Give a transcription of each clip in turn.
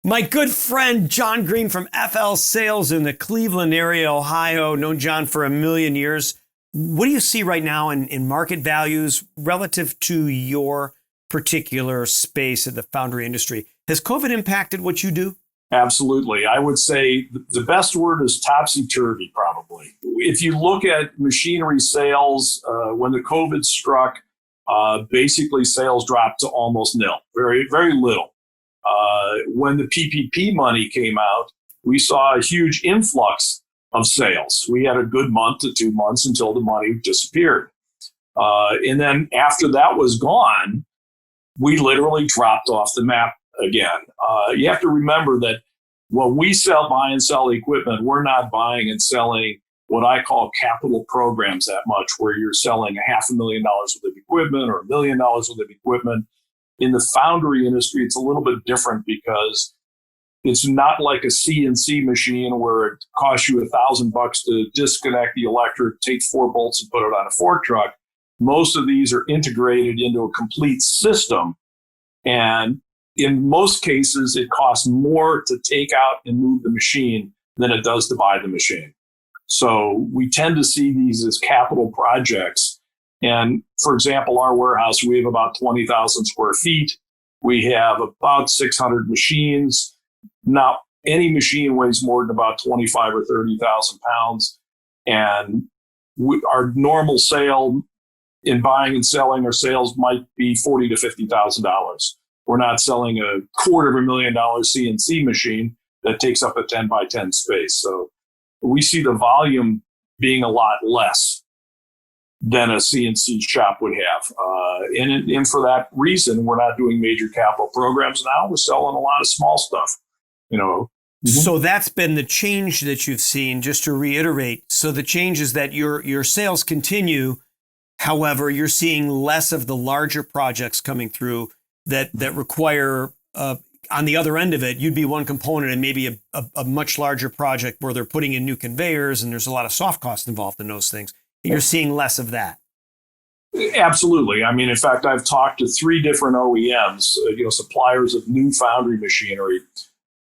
My good friend, John Green from FL Sales in the Cleveland area, Ohio. Known John for a million years. What do you see right now in market values relative to your particular space of the foundry industry? Has COVID impacted what you do? Absolutely. I would say the best word is topsy-turvy, probably. If you look at machinery sales, when the COVID struck, basically sales dropped to almost nil, very, very little. When the PPP money came out, we saw a huge influx of sales. We had a good month to 2 months until the money disappeared. And then after that was gone, we literally dropped off the map again. You have to remember that when we buy and sell equipment, we're not buying and selling what I call capital programs that much, where you're selling $500,000 worth of equipment or $1 million worth of equipment. In the foundry industry, it's a little bit different because it's not like a CNC machine where it costs you $1,000 to disconnect the electric, take 4 bolts and put it on a fork truck. Most of these are integrated into a complete system. And in most cases, it costs more to take out and move the machine than it does to buy the machine. So we tend to see these as capital projects. And for example, our warehouse, we have about 20,000 square feet. We have about 600 machines. Not any machine weighs more than about 25 or 30,000 pounds. And our normal sale in buying and selling our sales might be $40,000 to $50,000. We're not selling a $250,000 CNC machine that takes up a 10 by 10 space. So we see the volume being a lot less than a CNC shop would have. And for that reason, we're not doing major capital programs now. We're selling a lot of small stuff, So that's been the change that you've seen, just to reiterate. So the change is that your sales continue. However, you're seeing less of the larger projects coming through that require, on the other end of it, you'd be one component and maybe a much larger project where they're putting in new conveyors and there's a lot of soft costs involved in those things. You're seeing less of that. Absolutely. I mean, in fact, I've talked to 3 different OEMs, suppliers of new foundry machinery.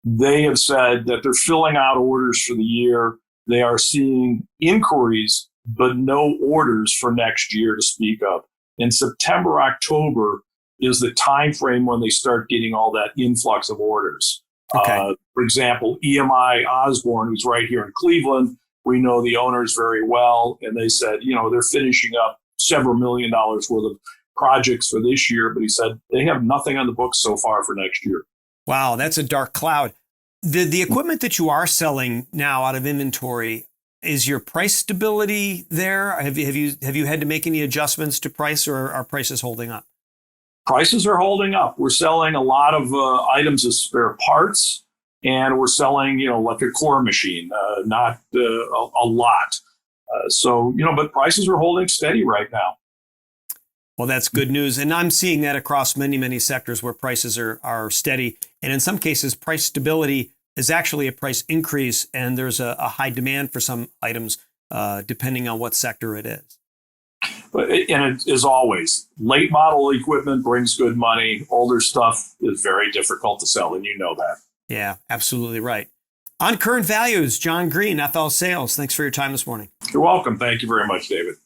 They have said that they're filling out orders for the year. They are seeing inquiries, but no orders for next year to speak of. In September, October is the time frame when they start getting all that influx of orders. Okay. For example, EMI Osborne, who's right here in Cleveland, we know the owners very well, and they said, they're finishing up several $1 million worth of projects for this year, but he said they have nothing on the books so far for next year. Wow, that's a dark cloud. The equipment that you are selling now out of inventory, is your price stability there? Have you had to make any adjustments to price, or are prices holding up? Prices are holding up. We're selling a lot of items as spare parts, and we're selling, like a core machine, not a lot. But prices are holding steady right now. Well, that's good news. And I'm seeing that across many, many sectors where prices are steady. And in some cases, price stability is actually a price increase, and there's a high demand for some items, depending on what sector it is. And it is always, late model equipment brings good money. Older stuff is very difficult to sell, and you know that. Yeah, absolutely right. On Current Values, John Green, FL Sales. Thanks for your time this morning. You're welcome. Thank you very much, David.